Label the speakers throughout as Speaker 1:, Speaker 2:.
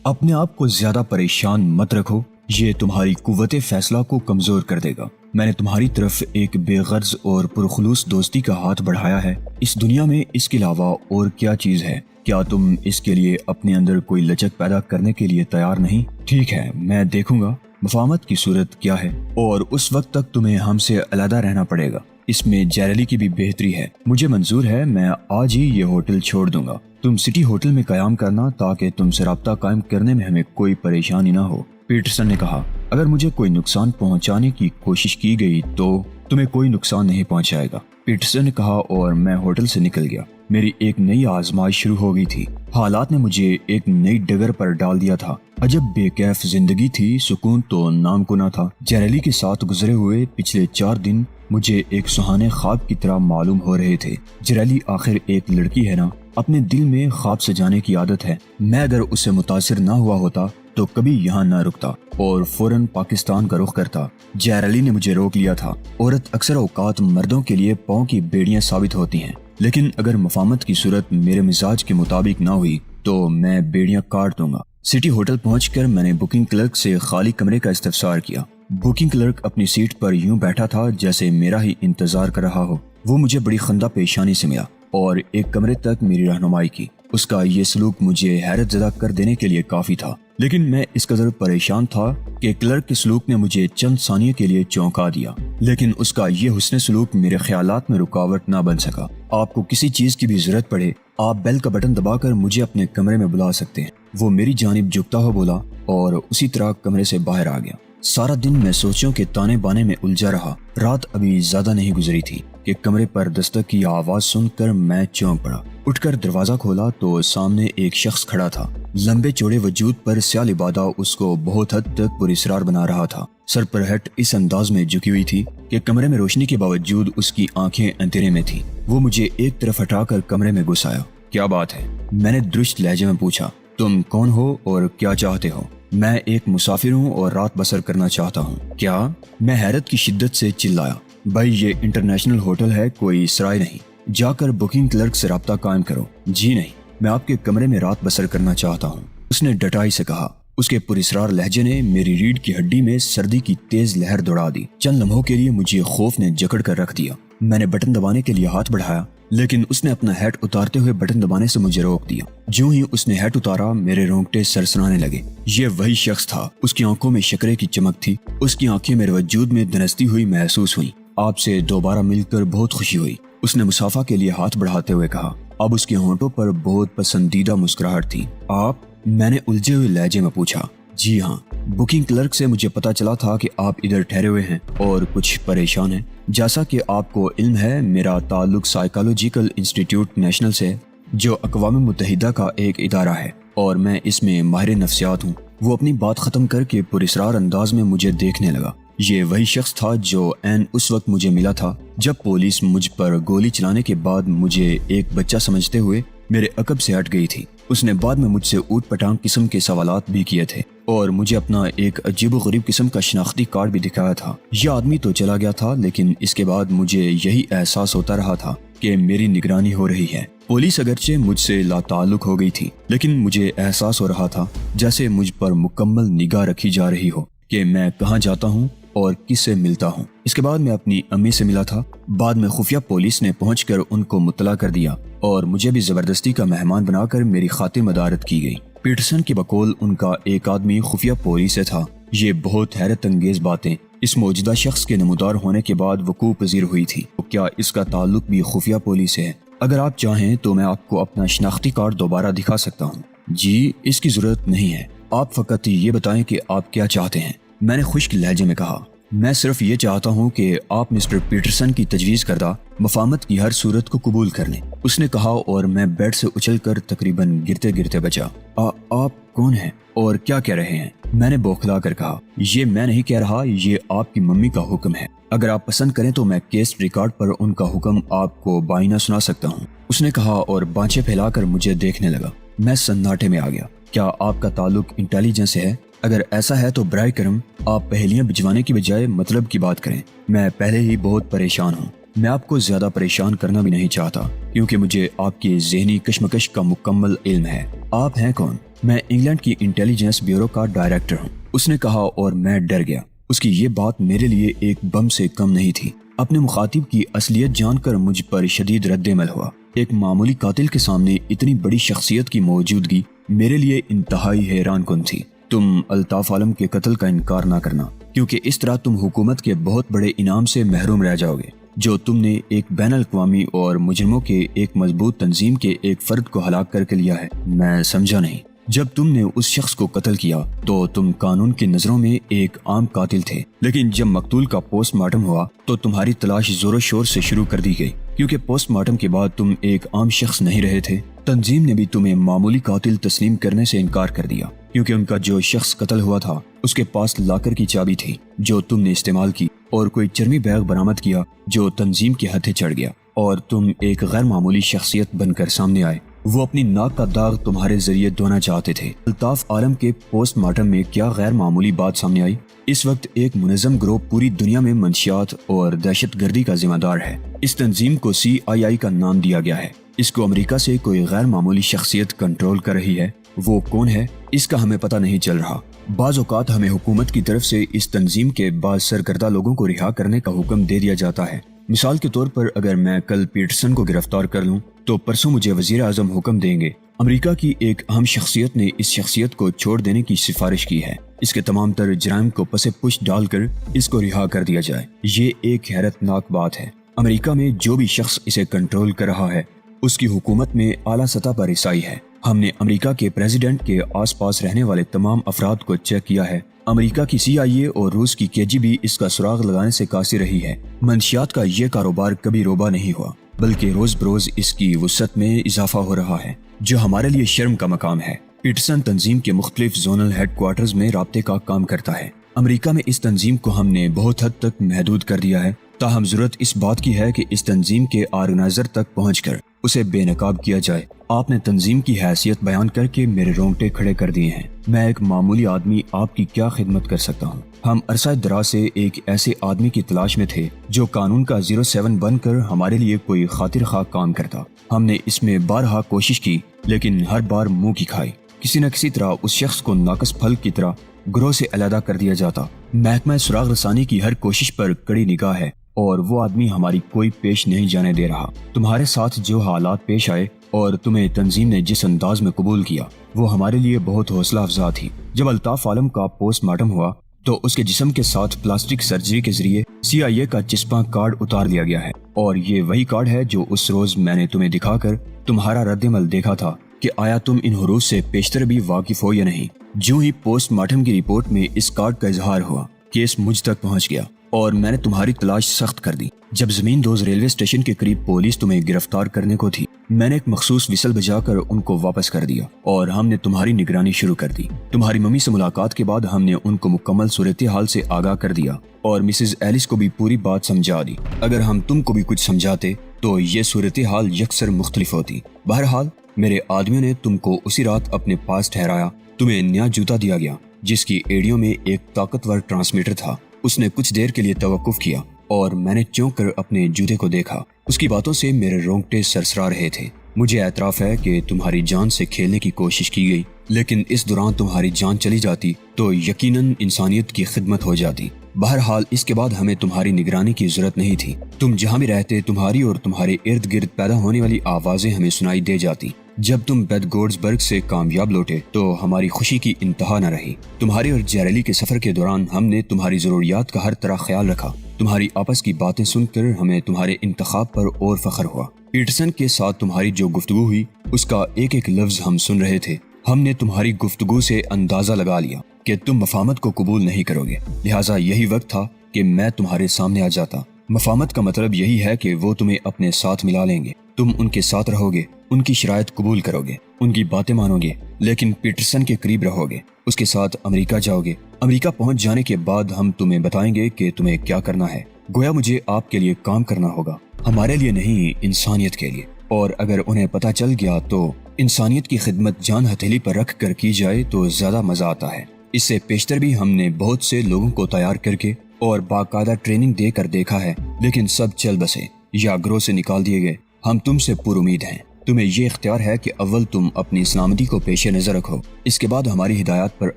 Speaker 1: اپنے آپ کو زیادہ پریشان مت رکھو، یہ تمہاری قوت فیصلہ کو کمزور کر دے گا۔ میں نے تمہاری طرف ایک بے غرض اور پرخلوص دوستی کا ہاتھ بڑھایا ہے۔ اس دنیا میں اس کے علاوہ اور کیا چیز ہے؟ کیا تم اس کے لیے اپنے اندر کوئی لچک پیدا کرنے کے لیے تیار نہیں؟ ٹھیک ہے، میں دیکھوں گا مفاہمت کی صورت کیا ہے، اور اس وقت تک تمہیں ہم سے علیحدہ رہنا پڑے گا۔ اس میں جیرلی کی بھی بہتری ہے۔ مجھے منظور ہے، میں آج ہی یہ ہوٹل چھوڑ دوں گا۔ تم سٹی ہوٹل میں قیام کرنا تاکہ تم سے رابطہ قائم کرنے میں ہمیں کوئی پریشانی نہ ہو۔ پیٹرسن نے کہا، اگر مجھے کوئی نقصان پہنچانے کی کوشش کی گئی تو تمہیں کوئی نقصان نہیں پہنچائے گا، پیٹرسن نے کہا، اور میں ہوٹل سے نکل گیا۔ میری ایک نئی آزمائش شروع ہو گئی تھی۔ حالات نے مجھے ایک نئی ڈگر پر ڈال دیا تھا۔ عجب بے کیف زندگی تھی، سکون تو نام کو نہ تھا۔ جیرلی کے ساتھ گزرے ہوئے پچھلے 4 دن مجھے ایک سہانے خواب کی طرح معلوم ہو رہے تھے۔ جیرلی آخر ایک لڑکی ہے نا، اپنے دل میں خواب سجانے کی عادت ہے۔ میں اگر اس سے متاثر نہ ہوا ہوتا تو کبھی یہاں نہ رکتا اور فوراً پاکستان کا رخ کرتا۔ جیرلی نے مجھے روک لیا تھا۔ عورت اکثر اوقات مردوں کے لیے پاؤں کی بیڑیاں ثابت ہوتی ہیں، لیکن اگر مفاہمت کی صورت میرے مزاج کے مطابق نہ ہوئی تو میں بیڑیاں کاٹ دوں گا۔ سٹی ہوٹل پہنچ کر میں نے بکنگ کلرک سے خالی کمرے کا استفسار کیا۔ بکنگ کلرک اپنی سیٹ پر یوں بیٹھا تھا جیسے میرا ہی انتظار کر رہا ہو۔ وہ مجھے بڑی خندہ پیشانی سے ملا اور ایک کمرے تک میری رہنمائی کی۔ اس کا یہ سلوک مجھے حیرت زدہ کر دینے کے لیے کافی تھا، لیکن میں اس قدر پریشان تھا کہ کلرک کے سلوک نے مجھے چند ثانیے کے لیے چونکا دیا، لیکن اس کا یہ حسن سلوک میرے خیالات میں رکاوٹ نہ بن سکا۔ آپ کو کسی چیز کی بھی ضرورت پڑے، آپ بیل کا بٹن دبا کر مجھے اپنے کمرے میں بلا سکتے ہیں، وہ میری جانب جھکتا ہوا بولا اور اسی طرح کمرے سے باہر آ گیا۔ سارا دن میں سوچوں کے تانے بانے میں الجھا رہا۔ رات ابھی زیادہ نہیں گزری تھی کہ کمرے پر دستک کی آواز سن کر میں چونک پڑا۔ اٹھ کر دروازہ کھولا تو سامنے ایک شخص کھڑا تھا۔ لمبے چوڑے وجود پر سیاہ لبادہ اس کو بہت حد تک پراسرار بنا رہا تھا۔ سر پر ہیٹ اس انداز میں جھکی ہوئی تھی کہ کمرے میں روشنی کے باوجود اس کی آنکھیں اندھیرے میں تھیں۔ وہ مجھے ایک طرف ہٹا کر کمرے میں گھس آیا۔ کیا بات ہے؟ میں نے درست لہجے میں پوچھا۔ تم کون ہو اور کیا چاہتے ہو؟ میں ایک مسافر ہوں اور رات بسر کرنا چاہتا ہوں۔ کیا؟ میں حیرت کی شدت سے چلایا۔ بھائی، یہ انٹرنیشنل ہوٹل ہے، کوئی سرائے نہیں۔ جا کر بکنگ کلرک سے رابطہ قائم کرو۔ جی نہیں، میں آپ کے کمرے میں رات بسر کرنا چاہتا ہوں، اس نے ڈٹائی سے کہا۔ اس کے پراسرار لہجے نے میری ریڑھ کی ہڈی میں سردی کی تیز لہر دوڑا دی۔ چند لمحوں کے لیے مجھے خوف نے جکڑ کر رکھ دیا۔ میں نے بٹن دبانے کے لیے ہاتھ بڑھایا، لیکن اس نے اپنا ہیٹ اتارتے ہوئے بٹن دبانے سے مجھے روک دیا۔ جو ہی اس نے ہیٹ اتارا، میرے رونگٹے سرسرانے لگے۔ یہ وہی شخص تھا۔ اس کی آنکھوں میں شکرے کی چمک تھی۔ اس کی آنکھیں میرے وجود میں دنستی ہوئی محسوس ہوئی۔ آپ سے دوبارہ مل کر بہت خوشی ہوئی، اس نے مصافحہ کے لیے ہاتھ بڑھاتے ہوئے کہا۔ اب اس کے ہونٹوں پر بہت پسندیدہ مسکراہٹ تھی۔ آپ؟ میں نے الجھے ہوئے لہجے میں پوچھا۔ جی ہاں، بکنگ کلرک سے مجھے پتا چلا تھا کہ آپ ادھر ٹھہرے ہوئے ہیں اور کچھ پریشان ہیں۔ جیسا کہ آپ کو علم ہے، میرا تعلق سائیکالوجیکل انسٹیٹیوٹ نیشنل سے، جو اقوام متحدہ کا ایک ادارہ ہے، اور میں اس میں ماہر نفسیات ہوں۔ وہ اپنی بات ختم کر کے پراسرار انداز میں مجھے دیکھنے لگا۔ یہ وہی شخص تھا جو عین اس وقت مجھے ملا تھا جب پولیس مجھ پر گولی چلانے کے بعد مجھے ایک بچہ سمجھتے ہوئے میرے عقب سے ہٹ گئی تھی۔ اس نے بعد میں مجھ سے اوٹ پٹانگ قسم کے سوالات بھی کیے تھے اور مجھے اپنا ایک عجیب و غریب قسم کا شناختی کارڈ بھی دکھایا تھا۔ یہ آدمی تو چلا گیا تھا، لیکن اس کے بعد مجھے یہی احساس ہوتا رہا تھا کہ میری نگرانی ہو رہی ہے۔ پولیس اگرچہ مجھ سے لا تعلق ہو گئی تھی، لیکن مجھے احساس ہو رہا تھا جیسے مجھ پر مکمل نگاہ رکھی جا رہی ہو کہ میں کہاں جاتا ہوں اور کس سے ملتا ہوں۔ اس کے بعد میں اپنی امی سے ملا تھا۔ بعد میں خفیہ پولیس نے پہنچ کر ان کو مطلع کر دیا اور مجھے بھی زبردستی کا مہمان بنا کر میری خاطر مدارت کی گئی۔ پیٹرسن کی بقول ان کا ایک آدمی خفیہ پولیس سے تھا۔ یہ بہت حیرت انگیز باتیں اس موجودہ شخص کے نمودار ہونے کے بعد وقوع پذیر ہوئی تھی۔ کیا اس کا تعلق بھی خفیہ پولیس سے ہے؟ اگر آپ چاہیں تو میں آپ کو اپنا شناختی کارڈ دوبارہ دکھا سکتا ہوں۔ جی، اس کی ضرورت نہیں ہے، آپ فقط یہ بتائیں کہ آپ کیا چاہتے ہیں، میں نے خشک لہجے میں کہا۔ میں صرف یہ چاہتا ہوں کہ آپ مسٹر پیٹرسن کی تجویز کردہ مفاہمت کی ہر صورت کو قبول کر لیں، اس نے کہا، اور میں بیڈ سے اچھل کر تقریباً گرتے گرتے بچا۔ آپ کون ہیں اور کیا کہہ رہے ہیں؟ میں نے بوکھلا کر کہا۔ یہ میں نہیں کہہ رہا، یہ آپ کی ممی کا حکم ہے۔ اگر آپ پسند کریں تو میں کیس ریکارڈ پر ان کا حکم آپ کو بائنہ سنا سکتا ہوں، اس نے کہا اور بانچیں پھیلا کر مجھے دیکھنے لگا۔ میں سناٹے میں آ گیا۔ کیا آپ کا تعلق انٹیلیجنس سے ہے؟ اگر ایسا ہے تو برائے کرم آپ پہلیاں بھجوانے کی بجائے مطلب کی بات کریں، میں پہلے ہی بہت پریشان ہوں۔ میں آپ کو زیادہ پریشان کرنا بھی نہیں چاہتا کیونکہ مجھے آپ کی ذہنی کشمکش کا مکمل علم ہے۔ آپ ہیں کون؟ میں انگلینڈ کی انٹیلیجنس بیورو کا ڈائریکٹر ہوں، اس نے کہا اور میں ڈر گیا۔ اس کی یہ بات میرے لیے ایک بم سے کم نہیں تھی۔ اپنے مخاطب کی اصلیت جان کر مجھ پر شدید رد عمل ہوا۔ ایک معمولی قاتل کے سامنے اتنی بڑی شخصیت کی موجودگی میرے لیے انتہائی حیران کن تھی۔ تم الطاف عالم کے قتل کا انکار نہ کرنا، کیونکہ اس طرح تم حکومت کے بہت بڑے انعام سے محروم رہ جاؤ گے جو تم نے ایک بین الاقوامی اور مجرموں کے ایک مضبوط تنظیم کے ایک فرد کو ہلاک کر کے لیا ہے۔ میں سمجھا نہیں۔ جب تم نے اس شخص کو قتل کیا تو تم قانون کی نظروں میں ایک عام قاتل تھے، لیکن جب مقتول کا پوسٹ مارٹم ہوا تو تمہاری تلاش زور و شور سے شروع کر دی گئی، کیونکہ پوسٹ مارٹم کے بعد تم ایک عام شخص نہیں رہے تھے۔ تنظیم نے بھی تمہیں معمولی قاتل تسلیم کرنے سے انکار کر دیا، کیونکہ ان کا جو شخص قتل ہوا تھا اس کے پاس لاکر کی چابی تھی جو تم نے استعمال کی، اور کوئی چرمی بیگ برآمد کیا جو تنظیم کے ہتھے چڑھ گیا، اور تم ایک غیر معمولی شخصیت بن کر سامنے آئے۔ وہ اپنی ناک کا داغ تمہارے ذریعے دھونا چاہتے تھے۔ الطاف عالم کے پوسٹ مارٹم میں کیا غیر معمولی بات سامنے آئی؟ اس وقت ایک منظم گروہ پوری دنیا میں منشیات اور دہشت گردی کا ذمہ دار ہے۔ اس تنظیم کو CIA کا نام دیا گیا ہے۔ اس کو امریکہ سے کوئی غیر معمولی شخصیت کنٹرول کر رہی ہے۔ وہ کون ہے اس کا ہمیں پتہ نہیں چل رہا۔ بعض اوقات ہمیں حکومت کی طرف سے اس تنظیم کے بعض سرکردہ لوگوں کو رہا کرنے کا حکم دے دیا جاتا ہے۔ مثال کے طور پر اگر میں کل پیٹرسن کو گرفتار کر لوں تو پرسوں مجھے وزیر اعظم حکم دیں گے۔ امریکہ کی ایک اہم شخصیت نے اس شخصیت کو چھوڑ دینے کی سفارش کی ہے۔ اس کے تمام تر جرائم کو پس پش ڈال کر اس کو رہا کر دیا جائے۔ یہ ایک حیرت ناک بات ہے۔ امریکہ میں جو بھی شخص اسے کنٹرول کر رہا ہے اس کی حکومت میں اعلیٰ سطح پر رسائی ہے۔ ہم نے امریکہ کے پریزیڈنٹ کے آس پاس رہنے والے تمام افراد کو چیک کیا ہے۔ امریکہ کی CIA اور روس کی KGB اس کا سراغ لگانے سے قاصر رہی ہے۔ منشیات کا یہ کاروبار کبھی روبا نہیں ہوا، بلکہ روز بروز اس کی وسعت میں اضافہ ہو رہا ہے، جو ہمارے لیے شرم کا مقام ہے۔ پیٹرسن تنظیم کے مختلف زونل ہیڈ کوارٹرز میں رابطے کا کام کرتا ہے۔ امریکہ میں اس تنظیم کو ہم نے بہت حد تک محدود کر دیا ہے، تاہم ضرورت اس بات کی ہے کہ اس تنظیم کے آرگنائزر تک پہنچ کر اسے بے نقاب کیا جائے۔ آپ نے تنظیم کی حیثیت بیان کر کے میرے رونگٹے کھڑے کر دیے ہیں۔ میں ایک معمولی آدمی آپ کی کیا خدمت کر سکتا ہوں؟ ہم عرصہ دراز سے ایک ایسے آدمی کی تلاش میں تھے جو قانون کا 07 بن کر ہمارے لیے کوئی خاطر خواہ کام کرتا۔ ہم نے اس میں بارہا کوشش کی، لیکن ہر بار منہ کی کھائی۔ کسی نہ کسی طرح اس شخص کو ناقص پھل کی طرح گروہ سے علیحدہ کر دیا جاتا۔ محکمہ سراغ رسانی کی ہر کوشش پر کڑی نگاہ ہے اور وہ آدمی ہماری کوئی پیش نہیں جانے دے رہا۔ تمہارے ساتھ جو حالات پیش آئے اور تمہیں تنظیم نے جس انداز میں قبول کیا وہ ہمارے لیے بہت حوصلہ افزا تھی۔ جب الطاف عالم کا پوسٹ مارٹم ہوا تو اس کے جسم کے ساتھ پلاسٹک سرجری کے ذریعے CIA کا چسپاں کارڈ اتار لیا گیا ہے، اور یہ وہی کارڈ ہے جو اس روز میں نے تمہیں دکھا کر تمہارا رد عمل دیکھا تھا کہ آیا تم ان حروف سے پیشتر بھی واقف ہو یا نہیں۔ جو ہی پوسٹ مارٹم کی رپورٹ میں اس کارڈ کا اظہار ہوا، کیس مجھ تک پہنچ گیا اور میں نے تمہاری تلاش سخت کر دی۔ جب زمین دوز ریلوے اسٹیشن کے قریب پولیس تمہیں گرفتار کرنے کو تھی، میں نے ایک مخصوص وسل بجا کر ان کو واپس کر دیا اور ہم نے تمہاری نگرانی شروع کر دی۔ تمہاری ممی سے ملاقات کے بعد ہم نے ان کو مکمل صورتحال سے آگاہ کر دیا اور مسز ایلس کو بھی پوری بات سمجھا دی۔ اگر ہم تم کو بھی کچھ سمجھاتے تو یہ صورتحال یکسر مختلف ہوتی۔ بہرحال میرے آدمیوں نے تم کو اسی رات اپنے پاس ٹھہرایا۔ تمہیں نیا جوتا دیا گیا جس کی ایڑیوں میں ایک طاقتور ٹرانسمیٹر تھا۔ اس نے کچھ دیر کے لیے توقف کیا اور میں نے چونک کر اپنے جوتے کو دیکھا۔ اس کی باتوں سے میرے رونگٹے سرسرا رہے تھے۔ مجھے اعتراف ہے کہ تمہاری جان سے کھیلنے کی کوشش کی گئی، لیکن اس دوران تمہاری جان چلی جاتی تو یقیناً انسانیت کی خدمت ہو جاتی۔ بہرحال اس کے بعد ہمیں تمہاری نگرانی کی ضرورت نہیں تھی۔ تم جہاں بھی رہتے تمہاری اور تمہارے ارد گرد پیدا ہونے والی آوازیں ہمیں سنائی دے جاتی۔ جب تم بیت گورڈزبرگ سے کامیاب لوٹے تو ہماری خوشی کی انتہا نہ رہی۔ تمہارے اور جیریلی کے سفر کے دوران ہم نے تمہاری ضروریات کا ہر طرح خیال رکھا۔ تمہاری آپس کی باتیں سن کر ہمیں تمہارے انتخاب پر اور فخر ہوا۔ پیٹرسن کے ساتھ تمہاری جو گفتگو ہوئی اس کا ایک ایک لفظ ہم سن رہے تھے۔ ہم نے تمہاری گفتگو سے اندازہ لگا لیا کہ تم مفاہمت کو قبول نہیں کرو گے، لہٰذا یہی وقت تھا کہ میں تمہارے سامنے آ جاتا۔ مفاہمت کا مطلب یہی ہے کہ وہ تمہیں اپنے ساتھ ملا لیں گے، تم ان کے ساتھ رہو گے، ان کی شرائط قبول کرو گے، ان کی باتیں مانو گے، لیکن پیٹرسن کے قریب رہو گے، اس کے ساتھ امریکہ جاؤ گے۔ امریکہ پہنچ جانے کے بعد ہم تمہیں بتائیں گے کہ تمہیں کیا کرنا ہے۔ گویا مجھے آپ کے لیے کام کرنا ہوگا، ہمارے لیے نہیں، انسانیت کے لیے، اور اگر انہیں پتہ چل گیا تو انسانیت کی خدمت جان ہتھیلی پر رکھ کر کی جائے تو زیادہ مزہ آتا ہے۔ اس سے پیشتر بھی ہم نے بہت سے لوگوں کو تیار کر کے اور باقاعدہ ٹریننگ دے کر دیکھا ہے، لیکن سب چل بسے۔ یا گروہ سے نکال دیے گئے، ہم تم سے پر امید ہیں۔ تمہیں یہ اختیار ہے کہ اول تم اپنی سلامتی کو پیش نظر رکھو، اس کے بعد ہماری ہدایات پر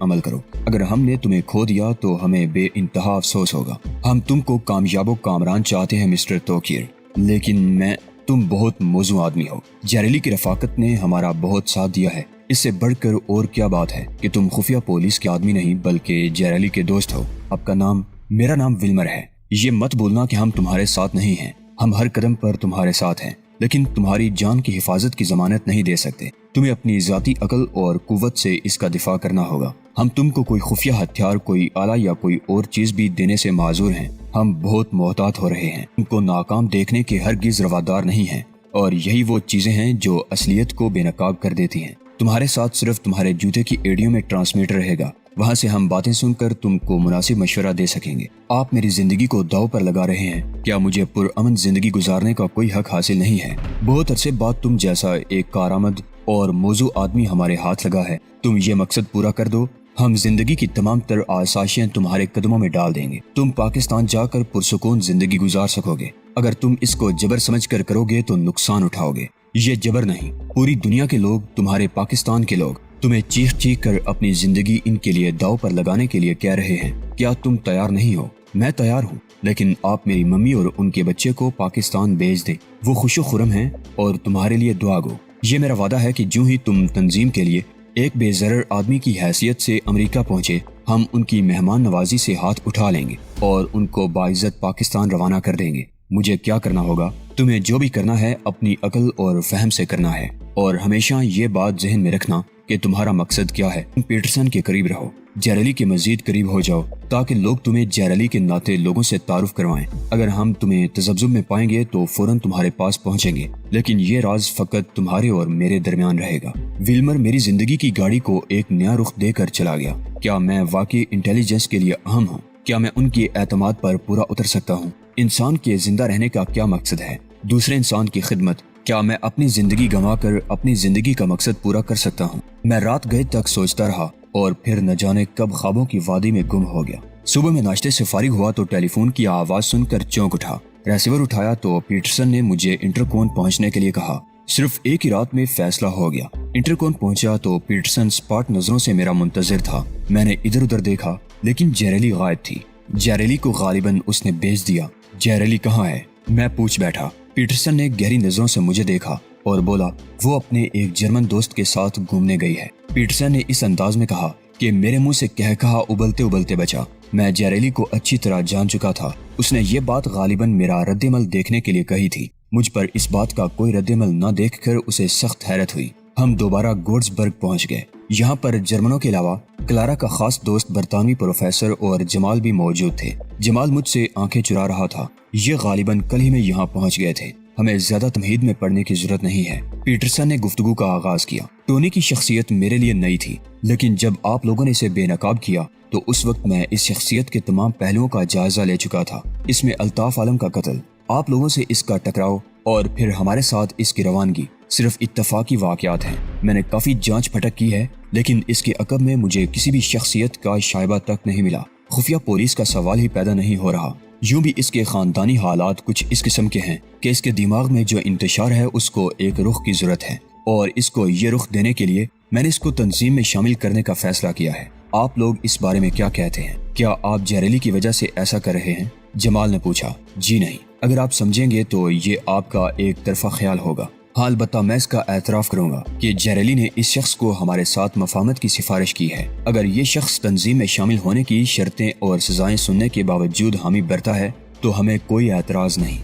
Speaker 1: عمل کرو۔ اگر ہم نے تمہیں کھو دیا تو ہمیں بے انتہا افسوس ہوگا۔ ہم تم کو کامیاب و کامران چاہتے ہیں مسٹر توکیر، لیکن تم بہت موزوں آدمی ہو۔ جیریلی کی رفاقت نے ہمارا بہت ساتھ دیا ہے، اس سے بڑھ کر اور کیا بات ہے کہ تم خفیہ پولیس کے آدمی نہیں بلکہ جیریلی کے دوست ہو۔ آپ کا نام؟ میرا نام ولمر ہے۔ یہ مت بولنا کہ ہم تمہارے ساتھ نہیں ہیں، ہم ہر قدم پر تمہارے ساتھ ہیں، لیکن تمہاری جان کی حفاظت کی ضمانت نہیں دے سکتے۔ تمہیں اپنی ذاتی عقل اور قوت سے اس کا دفاع کرنا ہوگا۔ ہم تم کو کوئی خفیہ ہتھیار، کوئی آلہ یا کوئی اور چیز بھی دینے سے معذور ہیں۔ ہم بہت محتاط ہو رہے ہیں، تم کو ناکام دیکھنے کے ہرگز روادار نہیں ہیں، اور یہی وہ چیزیں ہیں جو اصلیت کو بے نقاب کر دیتی ہیں۔ تمہارے ساتھ صرف تمہارے جوتے کی ایڑیوں میں ٹرانسمیٹر رہے گا، وہاں سے ہم باتیں سن کر تم کو مناسب مشورہ دے سکیں گے۔ آپ میری زندگی کو داؤ پر لگا رہے ہیں۔ کیا مجھے پرامن زندگی گزارنے کا کوئی حق حاصل نہیں ہے؟ بہت عرصے بعد تم جیسا ایک کارآمد اور موزوں آدمی ہمارے ہاتھ لگا ہے۔ تم یہ مقصد پورا کر دو، ہم زندگی کی تمام تر آسائشیں تمہارے قدموں میں ڈال دیں گے۔ تم پاکستان جا کر پرسکون زندگی گزار سکو گے۔ اگر تم اس کو جبر سمجھ کر کرو گے تو نقصان اٹھاؤ گے۔ یہ جبر نہیں، پوری دنیا کے لوگ، تمہارے پاکستان کے لوگ تمہیں چیخ چیخ کر اپنی زندگی ان کے لیے داؤ پر لگانے کے لیے کہہ رہے ہیں۔ کیا تم تیار نہیں ہو؟ میں تیار ہوں، لیکن آپ میری ممی اور ان کے بچے کو پاکستان بھیج دیں۔ وہ خوش و خرم ہیں اور تمہارے لیے دعا گو۔ یہ میرا وعدہ ہے کہ جو ہی تم تنظیم کے لیے ایک بے ضرر آدمی کی حیثیت سے امریکہ پہنچے، ہم ان کی مہمان نوازی سے ہاتھ اٹھا لیں گے اور ان کو باعزت پاکستان روانہ کر دیں گے۔ مجھے کیا کرنا ہوگا؟ تمہیں جو بھی کرنا ہے اپنی عقل اور فہم سے کرنا ہے، اور ہمیشہ یہ بات ذہن میں رکھنا کہ تمہارا مقصد کیا ہے۔ تم پیٹرسن کے قریب رہو، جیریلی کے مزید قریب ہو جاؤ، تاکہ لوگ تمہیں جیریلی کے ناطے لوگوں سے تعارف کروائیں۔ اگر ہم تمہیں تذبذب میں پائیں گے تو فوراً تمہارے پاس پہنچیں گے، لیکن یہ راز فقط تمہارے اور میرے درمیان رہے گا۔ ولمر میری زندگی کی گاڑی کو ایک نیا رخ دے کر چلا گیا۔ کیا میں واقعی انٹیلیجنس کے لیے اہم ہوں؟ کیا میں ان کے اعتماد پر پورا اتر سکتا ہوں؟ انسان کے زندہ رہنے کا کیا مقصد ہے؟ دوسرے انسان کی خدمت۔ کیا میں اپنی زندگی گنوا کر اپنی زندگی کا مقصد پورا کر سکتا ہوں؟ میں رات گئے تک سوچتا رہا اور پھر نہ جانے کب خوابوں کی وادی میں گم ہو گیا۔ صبح میں ناشتے سے فارغ ہوا تو ٹیلی فون کی آواز سن کر چونک اٹھا۔ ریسیور اٹھایا تو پیٹرسن نے مجھے انٹرکون پہنچنے کے لیے کہا۔ صرف ایک ہی رات میں فیصلہ ہو گیا۔ انٹرکون پہنچا تو پیٹرسن سپاٹ نظروں سے میرا منتظر تھا۔ میں نے ادھر ادھر دیکھا لیکن جیریلی غائب تھی۔ جیریلی کو غالباً اس نے بھیج دیا۔ جیریلی کہاں ہے؟ میں پوچھ بیٹھا۔ پیٹرسن نے گہری نظروں سے مجھے دیکھا اور بولا، وہ اپنے ایک جرمن دوست کے ساتھ گھومنے گئی ہے۔ پیٹرسن نے اس انداز میں کہا کہ میرے منہ سے کہا ابلتے ابلتے بچا۔ میں جیریلی کو اچھی طرح جان چکا تھا۔ اس نے یہ بات غالباً میرا رد عمل دیکھنے کے لیے کہی تھی۔ مجھ پر اس بات کا کوئی رد عمل نہ دیکھ کر اسے سخت حیرت ہوئی۔ ہم دوبارہ گوڈسبرگ پہنچ گئے۔ یہاں پر جرمنوں کے علاوہ کلارا کا خاص دوست برطانوی پروفیسر اور جمال بھی موجود تھے۔ جمال مجھ سے آنکھیں چرا رہا تھا۔ یہ غالباً کل ہی میں یہاں پہنچ گئے تھے۔ ہمیں زیادہ تمہید میں پڑنے کی ضرورت نہیں ہے۔ پیٹرسن نے گفتگو کا آغاز کیا۔ ٹونی کی شخصیت میرے لیے نئی تھی، لیکن جب آپ لوگوں نے اسے بے نقاب کیا تو اس وقت میں اس شخصیت کے تمام پہلوؤں کا جائزہ لے چکا تھا۔ اس میں الطاف عالم کا قتل، آپ لوگوں سے اس کا ٹکراؤ اور پھر ہمارے ساتھ اس کی روانگی صرف اتفاقی واقعات ہیں۔ میں نے کافی جانچ پھٹک کی ہے، لیکن اس کے عقب میں مجھے کسی بھی شخصیت کا شائبہ تک نہیں ملا۔ خفیہ پولیس کا سوال ہی پیدا نہیں ہو رہا۔ یوں بھی اس کے خاندانی حالات کچھ اس قسم کے ہیں کہ اس کے دماغ میں جو انتشار ہے اس کو ایک رخ کی ضرورت ہے، اور اس کو یہ رخ دینے کے لیے میں نے اس کو تنظیم میں شامل کرنے کا فیصلہ کیا ہے۔ آپ لوگ اس بارے میں کیا کہتے ہیں؟ کیا آپ جیریلی کی وجہ سے ایسا کر رہے ہیں؟ جمال نے پوچھا۔ جی نہیں، اگر آپ سمجھیں گے تو یہ آپ کا ایک طرفہ خیال ہوگا۔ ہاں، البتہ میں اس کا اعتراف کروں گا کہ جیریلی نے اس شخص کو ہمارے ساتھ مفاہمت کی سفارش کی ہے۔ اگر یہ شخص تنظیم میں شامل ہونے کی شرطیں اور سزائیں سننے کے باوجود حامی برتا ہے تو ہمیں کوئی اعتراض نہیں۔